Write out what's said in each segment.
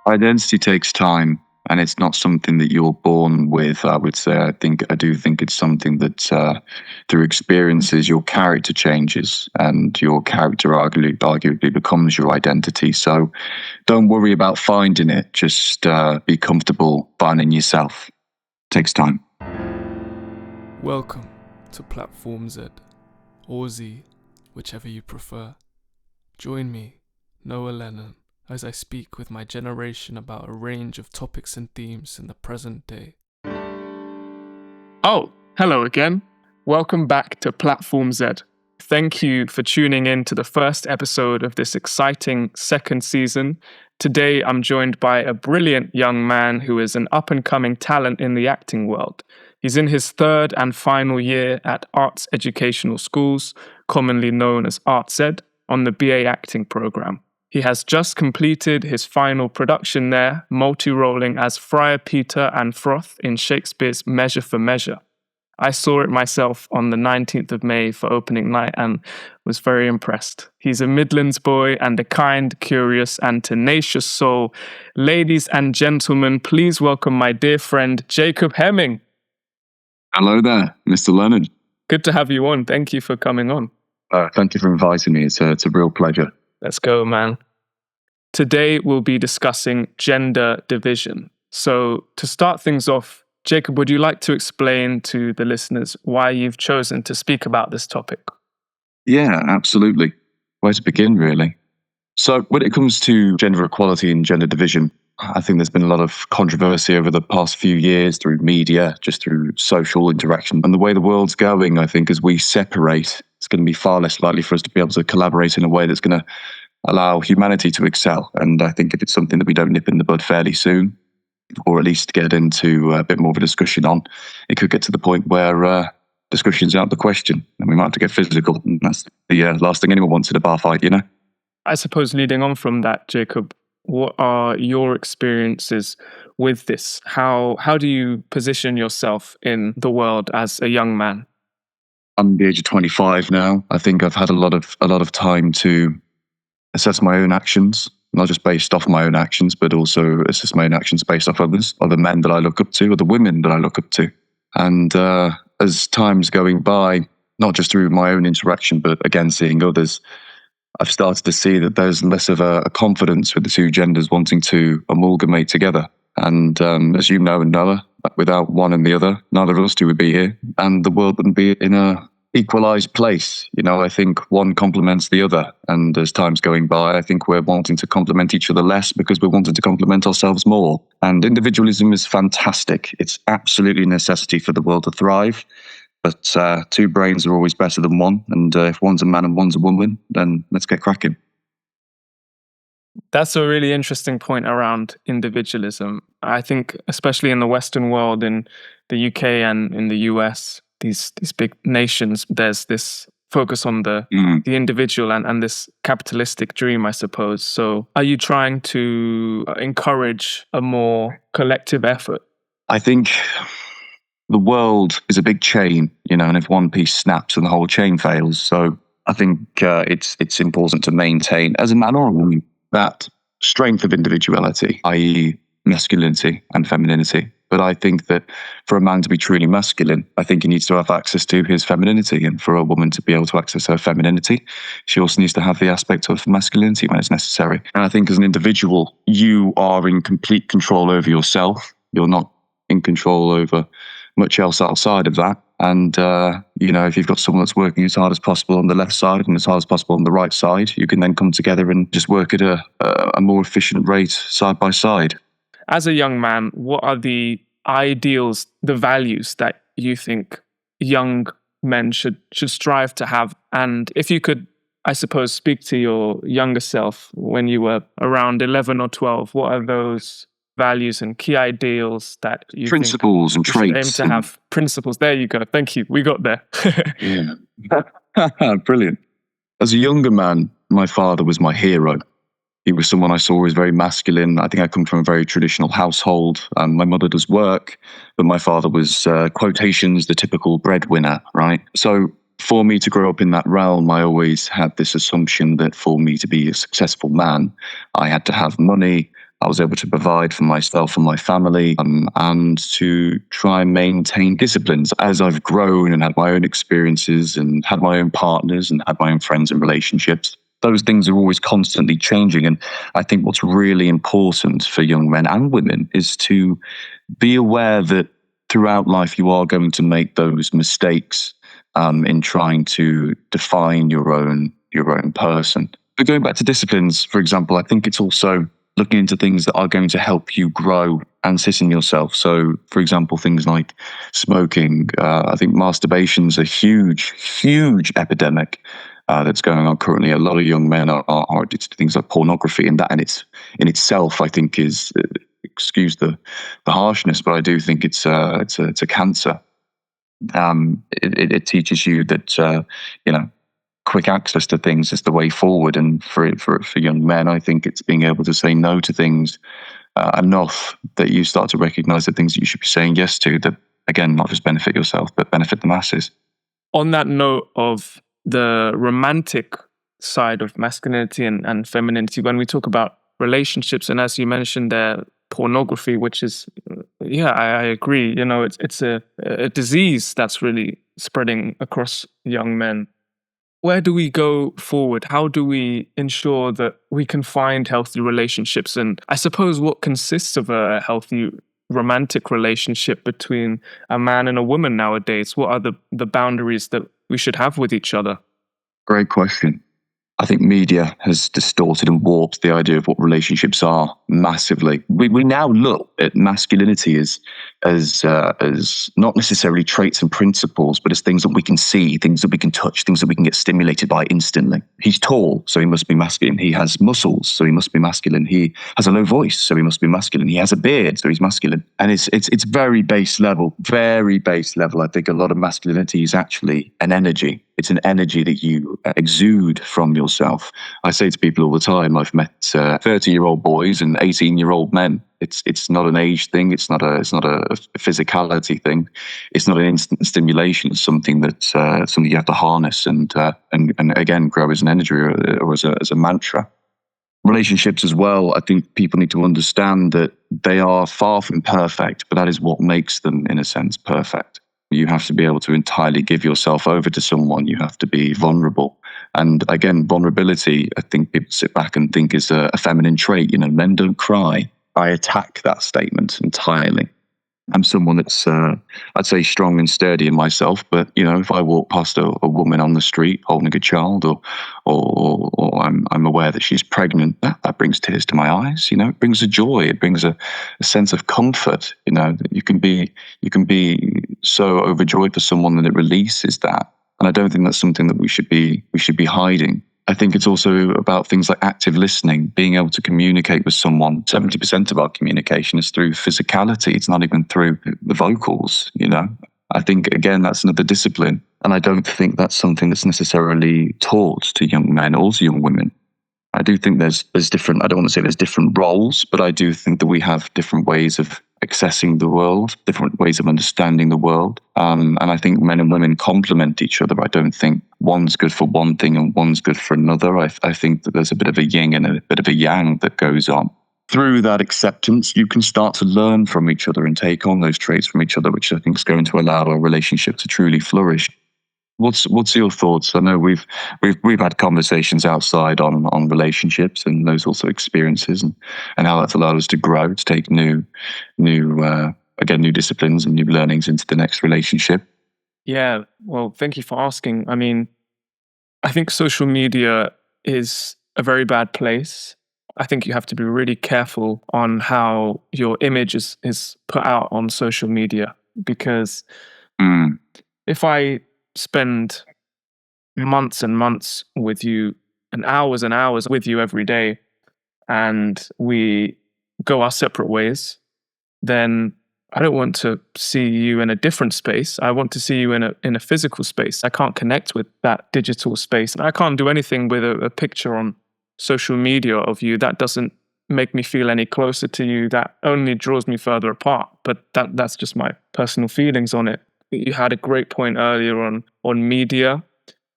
Identity takes time, and it's not something that you're born with. I would say. I do think it's something that through experiences, your character changes, and your character arguably becomes your identity. So, don't worry about finding it. Just be comfortable finding yourself. Takes time. Welcome to Platform Z, or Z, whichever you prefer. Join me, Noah Lennon, as I speak with my generation about a range of topics and themes in the present day. Oh, hello again. Welcome back to Platform Z. Thank you for tuning in to the first episode of this exciting second season. Today, I'm joined by a brilliant young man who is an up-and-coming talent in the acting world. He's in his third and final year at Arts Educational Schools, commonly known as ArtsEd, on the BA Acting program. He has just completed his final production there, multi-rolling as Friar Peter and Froth in Shakespeare's Measure for Measure. I saw it myself on the 19th of May for opening night and was very impressed. He's a Midlands boy and a kind, curious and tenacious soul. Ladies and gentlemen, please welcome my dear friend, Jacob Hemming. Hello there, Mr. Lennon. Good to have you on. Thank you for coming on. Thank you for inviting me. It's a real pleasure. Let's go, man. Today we'll be discussing gender division. So to start things off, Jacob, would you like to explain to the listeners why you've chosen to speak about this topic? Yeah, absolutely. Where to begin, really? So when it comes to gender equality and gender division, I think there's been a lot of controversy over the past few years through media, just through social interaction. And the way the world's going, I think as we separate, it's going to be far less likely for us to be able to collaborate in a way that's going to allow humanity to excel. And I think if it's something that we don't nip in the bud fairly soon, or at least get into a bit more of a discussion on, it could get to the point where discussion's out of the question and we might have to get physical. And that's the last thing anyone wants in a bar fight, you know? I suppose leading on from that, Jacob, what are your experiences with this? How do you position yourself in the world as a young man? I'm the age of 25 now. I think I've had a lot of time to assess my own actions, not just based off my own actions, but also assess my own actions based off others, other men that I look up to, other women that I look up to. And as time's going by, not just through my own interaction, but again, seeing others, I've started to see that there's less of a confidence with the two genders wanting to amalgamate together. And as you know, Noah, without one and the other, neither of us two would be here, and the world wouldn't be in a equalized place. You know, I think one complements the other. And as time's going by, I think we're wanting to complement each other less because we're wanting to complement ourselves more. And individualism is fantastic. It's absolutely a necessity for the world to thrive. But two brains are always better than one. And if one's a man and one's a woman, then let's get cracking. That's a really interesting point around individualism. I think, especially in the Western world, in the UK and in the US, these big nations, there's this focus on the individual and this capitalistic dream, I suppose. So are you trying to encourage a more collective effort? I think the world is a big chain, you know, and if one piece snaps and the whole chain fails. So I think it's important to maintain, as a man or a woman, that strength of individuality, i.e. masculinity and femininity. But I think that for a man to be truly masculine, I think he needs to have access to his femininity. And for a woman to be able to access her femininity, she also needs to have the aspect of masculinity when it's necessary. And I think as an individual, you are in complete control over yourself. You're not in control over much else outside of that. And, you know, if you've got someone that's working as hard as possible on the left side and as hard as possible on the right side, you can then come together and just work at a more efficient rate side by side. As a young man, what are the ideals, the values that you think young men should strive to have? And if you could, I suppose, speak to your younger self when you were around 11 or 12, what are those values and key ideals that you principles think and traits aim to have? Principles. There you go. Thank you. We got there. Yeah. Brilliant. As a younger man, my father was my hero. He was someone I saw as very masculine. I think I come from a very traditional household. My mother does work, but my father was, quotations, the typical breadwinner, right? So for me to grow up in that realm, I always had this assumption that for me to be a successful man, I had to have money, I was able to provide for myself and my family, and to try and maintain disciplines as I've grown and had my own experiences and had my own partners and had my own friends and relationships. Those things are always constantly changing. And I think what's really important for young men and women is to be aware that throughout life you are going to make those mistakes in trying to define your own person. But going back to disciplines, for example, I think it's also looking into things that are going to help you grow and sit in yourself. So, for example, things like smoking. I think masturbation's a huge epidemic that's going on currently. A lot of young men are addicted to things like pornography, and that in itself, I think, is excuse the harshness, but I do think it's a cancer. It teaches you that quick access to things is the way forward. And for young men, I think it's being able to say no to things enough that you start to recognize the things that you should be saying yes to, that, again, not just benefit yourself, but benefit the masses. On that note of the romantic side of masculinity and femininity, when we talk about relationships, and as you mentioned there, pornography, which is, I agree, it's a disease that's really spreading across young men. Where do we go forward? How do we ensure that we can find healthy relationships? And I suppose what consists of a healthy romantic relationship between a man and a woman nowadays? What are the boundaries that we should have with each other? Great question. I think media has distorted and warped the idea of what relationships are massively. We now look at masculinity as not necessarily traits and principles, but as things that we can see, things that we can touch, things that we can get stimulated by instantly. He's tall, so he must be masculine. He has muscles, so he must be masculine. He has a low voice, so he must be masculine. He has a beard, so he's masculine. And it's very base level, very base level. I think a lot of masculinity is actually an energy. It's an energy that you exude from yourself. I say to people all the time, I've met 30-year-old boys and 18-year-old men. It's not an age thing. It's not a physicality thing. It's not an instant stimulation. It's something that something you have to harness and again grow as an energy or as a mantra. Relationships as well. I think people need to understand that they are far from perfect, but that is what makes them, in a sense, perfect. You have to be able to entirely give yourself over to someone. You have to be vulnerable. And again, vulnerability, I think people sit back and think is a feminine trait. Men don't cry. I attack that statement entirely. I'm someone that's, I'd say, strong and sturdy in myself. But, if I walk past a woman on the street holding a child, or I'm aware that she's pregnant, that brings tears to my eyes. It brings a joy. It brings a sense of comfort. You can be so overjoyed for someone that it releases that. And I don't think that's something that we should be hiding. I think it's also about things like active listening, being able to communicate with someone. 70% of our communication is through physicality. It's not even through the vocals, I think, again, that's another discipline. And I don't think that's something that's necessarily taught to young men or to young women. I do think there's different, I don't want to say there's different roles, but I do think that we have different ways of accessing the world, different ways of understanding the world. And I think men and women complement each other. I don't think one's good for one thing and one's good for another. I think that there's a bit of a yin and a bit of a yang that goes on. Through that acceptance, you can start to learn from each other and take on those traits from each other, which I think is going to allow our relationship to truly flourish. What's your thoughts? I know we've had conversations outside on relationships and those also experiences and how that's allowed us to grow, to take new disciplines and new learnings into the next relationship. Yeah, well, thank you for asking. I mean, I think social media is a very bad place. I think you have to be really careful on how your image is put out on social media, because if I spend months and months with you and hours with you every day, and we go our separate ways, then I don't want to see you in a different space. I want to see you in a physical space. I can't connect with that digital space. And I can't do anything with a picture on social media of you. That doesn't make me feel any closer to you. That only draws me further apart. But that's just my personal feelings on it. You had a great point earlier on media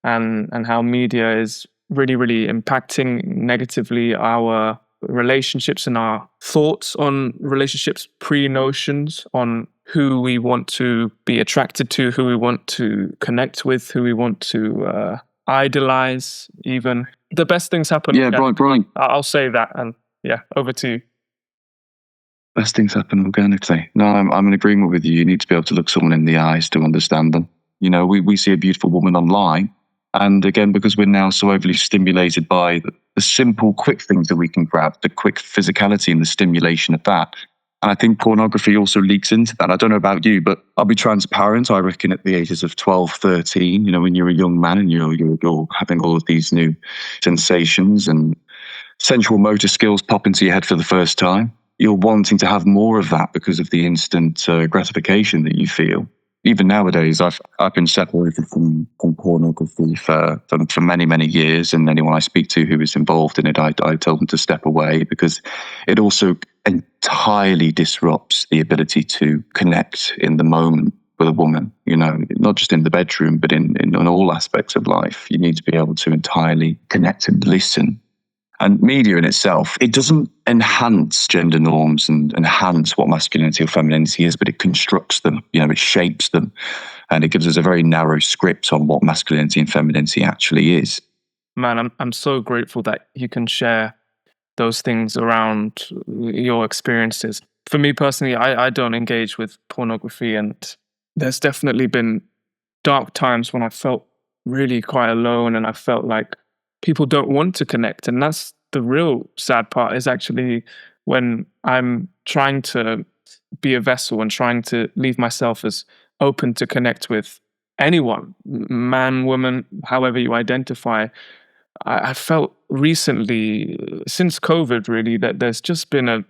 and how media is really, really impacting negatively our relationships and our thoughts on relationships, pre-notions on who we want to be attracted to, who we want to connect with, who we want to idolize even. The best things happen. Yeah, Brian. I'll say that. And yeah, over to you. Best things happen organically. No, I'm in agreement with you. You need to be able to look someone in the eyes to understand them. You know, we see a beautiful woman online. And again, because we're now so overly stimulated by the simple, quick things that we can grab, the quick physicality and the stimulation of that. And I think pornography also leaks into that. I don't know about you, but I'll be transparent. I reckon at the ages of 12, 13, you know, when you're a young man and you're having all of these new sensations and sensual motor skills pop into your head for the first time, you're wanting to have more of that because of the instant gratification that you feel. Even nowadays, I've been separated from pornography for many, many years. And anyone I speak to who is involved in it, I tell them to step away because it also entirely disrupts the ability to connect in the moment with a woman, you know, not just in the bedroom, but in all aspects of life. You need to be able to entirely connect and listen. And media in itself, it doesn't enhance gender norms and enhance what masculinity or femininity is, but it constructs them, you know, it shapes them. And it gives us a very narrow script on what masculinity and femininity actually is. Man, I'm so grateful that you can share those things around your experiences. For me personally, I don't engage with pornography, and there's definitely been dark times when I felt really quite alone and I felt like people don't want to connect. And that's the real sad part, is actually when I'm trying to be a vessel and trying to leave myself as open to connect with anyone, man, woman, however you identify. I felt recently, since COVID really, that there's just been a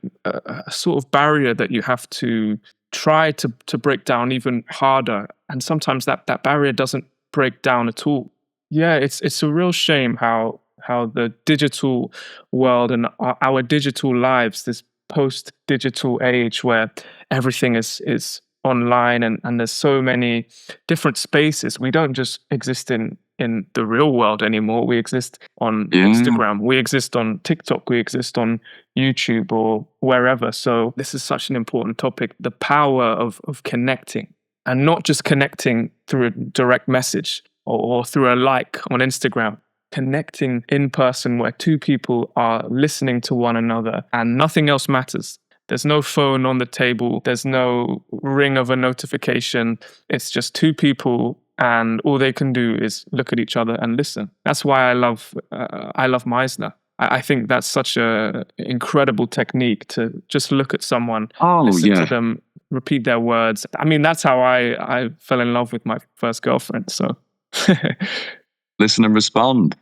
sort of barrier that you have to try to break down even harder. And sometimes that barrier doesn't break down at all. Yeah, it's a real shame how the digital world and our digital lives, this post-digital age where everything is online and there's so many different spaces. We don't just exist in the real world anymore. We exist on Instagram, we exist on TikTok, we exist on YouTube or wherever. So this is such an important topic, the power of connecting, and not just connecting through a direct message or through a like on Instagram. Connecting in person where two people are listening to one another and nothing else matters. There's no phone on the table. There's no ring of a notification. It's just two people, and all they can do is look at each other and listen. That's why I love Meisner. I think that's such a incredible technique, to just look at someone, listen to them, repeat their words. I mean, that's how I fell in love with my first girlfriend. So listen and respond.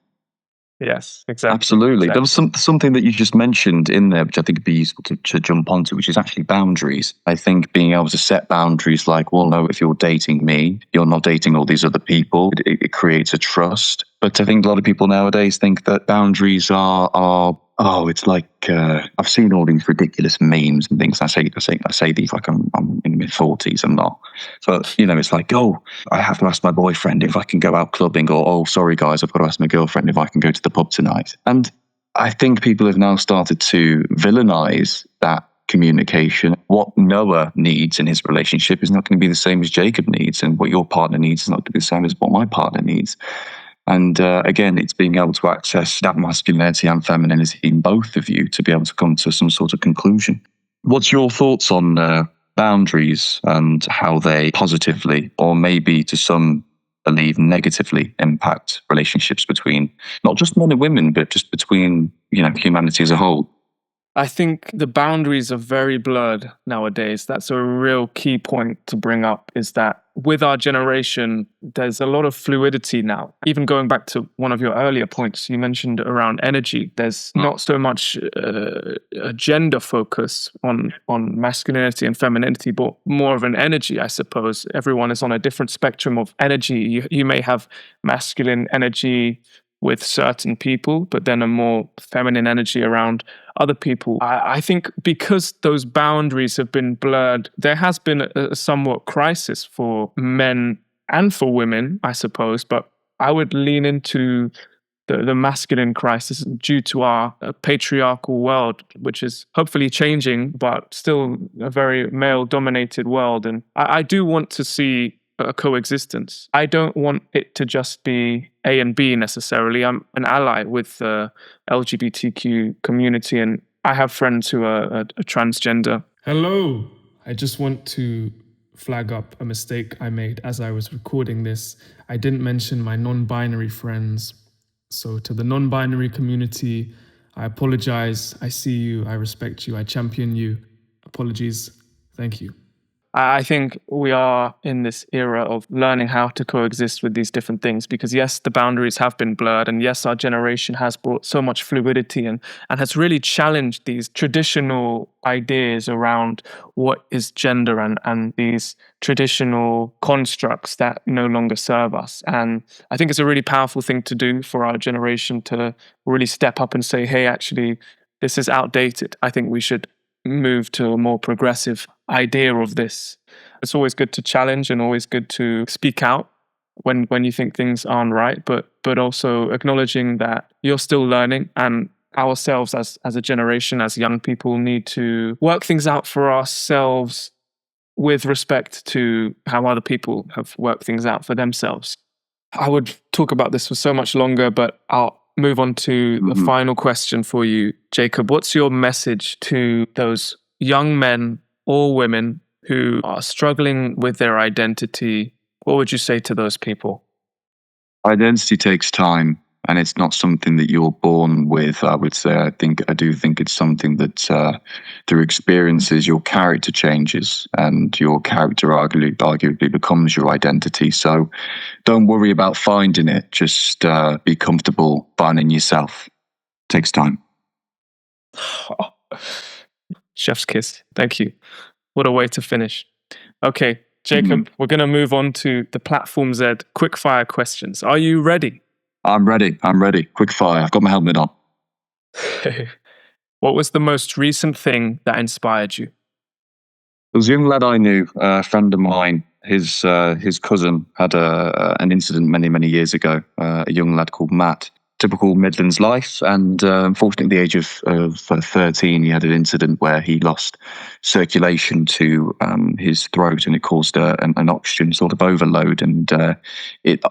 Yes, exactly. Absolutely. Exactly. There was something that you just mentioned in there, which I think would be useful to jump onto, which is actually boundaries. I think being able to set boundaries like, well, no, if you're dating me, you're not dating all these other people. It creates a trust. But I think a lot of people nowadays think that boundaries are it's like, I've seen all these ridiculous memes and things. I say these like I'm in my 40s. I'm not. So, you know, it's like, I have to ask my boyfriend if I can go out clubbing, or, sorry guys, I've got to ask my girlfriend if I can go to the pub tonight. And I think people have now started to villainize that communication. What Noah needs in his relationship is not going to be the same as Jacob needs, and what your partner needs is not going to be the same as what my partner needs. And again, it's being able to access that masculinity and femininity in both of you to be able to come to some sort of conclusion. What's your thoughts on boundaries and how they positively, or maybe to some believe negatively, impact relationships between not just men and women, but just between, humanity as a whole? I think the boundaries are very blurred nowadays. That's a real key point to bring up, is that with our generation, there's a lot of fluidity now. Even going back to one of your earlier points you mentioned around energy, there's not so much a gender focus on masculinity and femininity, but more of an energy, I suppose. Everyone is on a different spectrum of energy. You may have masculine energy with certain people, but then a more feminine energy around other people. I think because those boundaries have been blurred, there has been a somewhat crisis for men and for women, I suppose. But I would lean into the masculine crisis due to our patriarchal world, which is hopefully changing, but still a very male-dominated world. And I do want to see a coexistence. I don't want it to just be A and B necessarily. I'm an ally with the LGBTQ community, and I have friends who are transgender. Hello. I just want to flag up a mistake I made as I was recording this. I didn't mention my non-binary friends. So to the non-binary community, I apologize. I see you. I respect you. I champion you. Apologies. Thank you. I think we are in this era of learning how to coexist with these different things because, yes, the boundaries have been blurred. And yes, our generation has brought so much fluidity and has really challenged these traditional ideas around what is gender and these traditional constructs that no longer serve us. And I think it's a really powerful thing to do for our generation to really step up and say, hey, actually, this is outdated. I think we should move to a more progressive idea of this. It's always good to challenge and always good to speak out when you think things aren't right, but also acknowledging that you're still learning, and ourselves as a generation, as young people, need to work things out for ourselves with respect to how other people have worked things out for themselves. I would talk about this for so much longer, but I'll move on to the final question for you, Jacob. What's your message to those young men or women who are struggling with their identity? What would you say to those people? Identity takes time, and it's not something that you're born with. I would say, I do think it's something that through experiences, your character changes, and your character arguably becomes your identity. So don't worry about finding it. Just be comfortable finding yourself. It takes time. Chef's kiss. Thank you. What a way to finish. Okay, Jacob, we're going to move on to the Platform Z quickfire questions. Are you ready? I'm ready. Quickfire. I've got my helmet on. What was the most recent thing that inspired you? There was a young lad I knew, a friend of mine. His cousin had an incident many years ago. A young lad called Matt. Typical Midlands life, and unfortunately, at the age of 13, he had an incident where he lost circulation to his throat, and it caused an oxygen sort of overload. And it,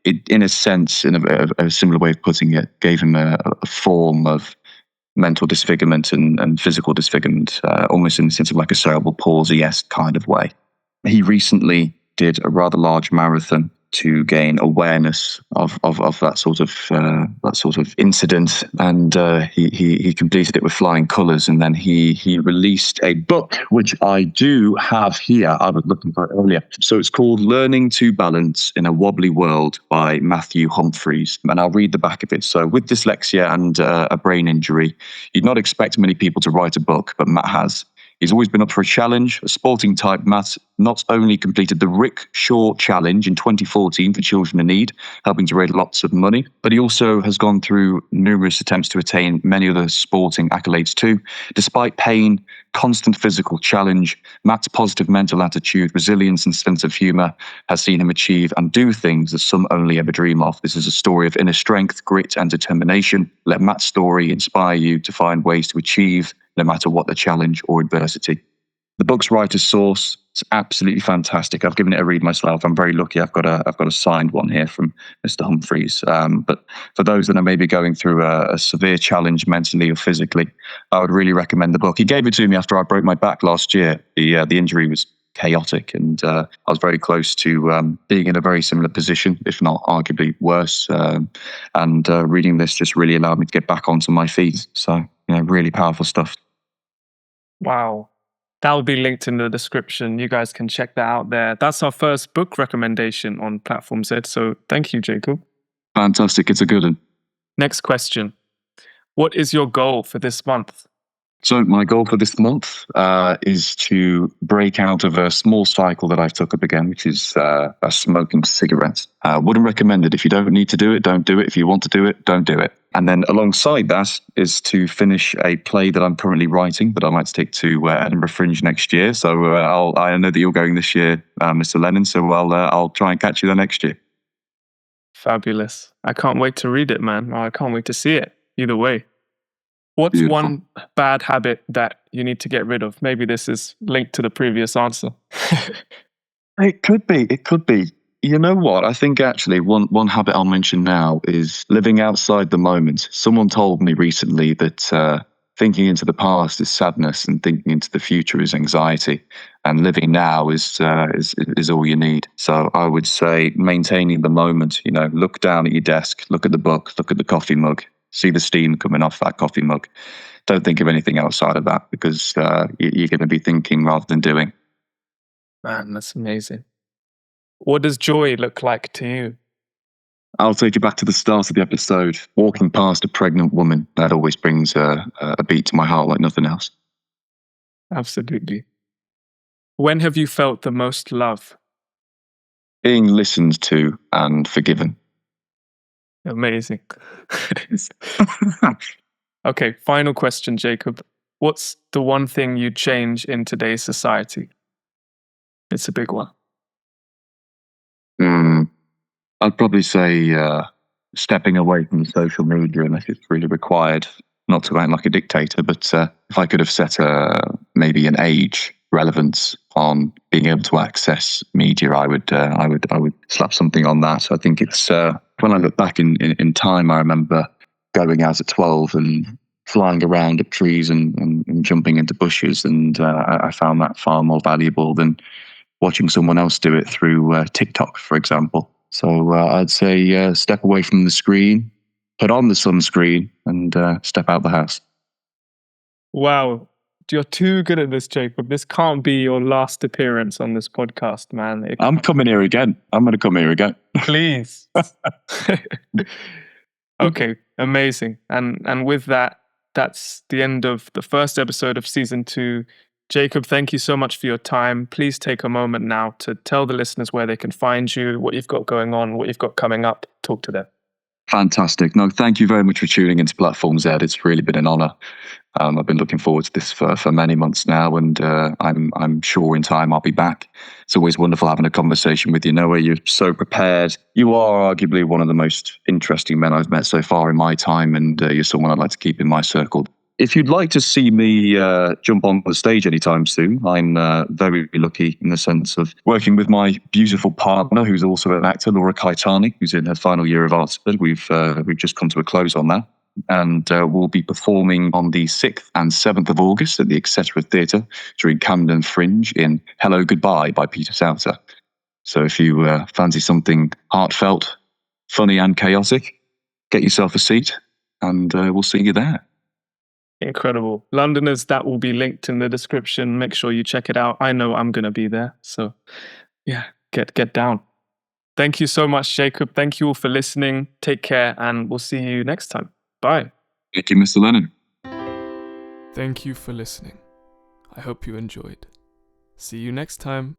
in a sense, in a similar way of putting it, gave him a form of mental disfigurement and physical disfigurement, almost in the sense of like a cerebral palsy-esque kind of way. He recently did a rather large marathon to gain awareness of that sort of incident, and he completed it with flying colours. And then he released a book, which I do have here. I was looking for it earlier. So it's called "Learning to Balance in a Wobbly World" by Matthew Humphreys, and I'll read the back of it. So with dyslexia and a brain injury, you'd not expect many people to write a book, but Matt has. He's always been up for a challenge, a sporting type. Matt not only completed the Rick Shaw Challenge in 2014 for children in need, helping to raise lots of money, but he also has gone through numerous attempts to attain many other sporting accolades too. Despite pain, constant physical challenge, Matt's positive mental attitude, resilience and sense of humour has seen him achieve and do things that some only ever dream of. This is a story of inner strength, grit and determination. Let Matt's story inspire you to find ways to achieve no matter what the challenge or adversity. The book's writer's source, it's absolutely fantastic. I've given it a read myself. I'm very lucky. I've got a signed one here from Mr. Humphreys. But for those that are maybe going through a severe challenge mentally or physically, I would really recommend the book. He gave it to me after I broke my back last year. The injury was chaotic, and I was very close to being in a very similar position, if not arguably worse. And reading this just really allowed me to get back onto my feet. So, really powerful stuff. Wow. That will be linked in the description. You guys can check that out there. That's our first book recommendation on Platform Z. So thank you, Jacob. Fantastic. It's a good one. Next question. What is your goal for this month? So my goal for this month is to break out of a small cycle that I've took up again, which is smoking cigarettes. Wouldn't recommend it. If you don't need to do it, don't do it. If you want to do it, don't do it. And then alongside that is to finish a play that I'm currently writing, that I might take to Edinburgh Fringe next year. So I know that you're going this year, Mr. Lennon. So I'll try and catch you there next year. Fabulous. I can't wait to read it, man. I can't wait to see it. Either way. What's Beautiful. one bad habit that you need to get rid of? Maybe this is linked to the previous answer. It could be. It could be. You know what? I think actually one habit I'll mention now is living outside the moment. Someone told me recently that thinking into the past is sadness, and thinking into the future is anxiety, and living now is all you need. So I would say maintaining the moment. You know, look down at your desk, look at the book, look at the coffee mug, see the steam coming off that coffee mug. Don't think of anything outside of that, because you're going to be thinking rather than doing. Man, that's amazing. What does joy look like to you? I'll take you back to the start of the episode. Walking past a pregnant woman, that always brings a beat to my heart like nothing else. Absolutely. When have you felt the most love? Being listened to and forgiven. Amazing. Okay, final question, Jacob. What's the one thing you'd change in today's society? It's a big one. I'd probably say stepping away from social media unless it's really required. Not to act like a dictator, but if I could have set maybe an age relevance on being able to access media, I would slap something on that. I think it's when I look back in time, I remember going out at 12 and flying around up trees and jumping into bushes, and I found that far more valuable than watching someone else do it through TikTok, for example. So I'd say step away from the screen, put on the sunscreen, and step out the house. Wow. You're too good at this, Jacob. This can't be your last appearance on this podcast, man. I'm coming here again. I'm going to come here again. Please. Okay, amazing. And with that, that's the end of the first episode of season 2. Jacob, thank you so much for your time. Please take a moment now to tell the listeners where they can find you, what you've got going on, what you've got coming up. Talk to them. Fantastic. No, thank you very much for tuning into Platform Z. It's really been an honor. I've been looking forward to this for many months now, and I'm sure in time I'll be back. It's always wonderful having a conversation with you, Noah. You're so prepared. You are arguably one of the most interesting men I've met so far in my time, and you're someone I'd like to keep in my circle. If you'd like to see me jump on the stage anytime soon, I'm very lucky in the sense of working with my beautiful partner, who's also an actor, Laura Kaitani, who's in her final year of Oxford. We've just come to a close on that. And we'll be performing on the 6th and 7th of August at the Etc. Theatre during Camden Fringe in Hello Goodbye by Peter Souter. So if you fancy something heartfelt, funny and chaotic, get yourself a seat and we'll see you there. Incredible. Londoners, that will be linked in the description. Make sure you check it out. I know I'm going to be there. So yeah, get down. Thank you so much, Jacob. Thank you all for listening. Take care, and we'll see you next time. Bye. Thank you, Mr. Lennon. Thank you for listening. I hope you enjoyed. See you next time.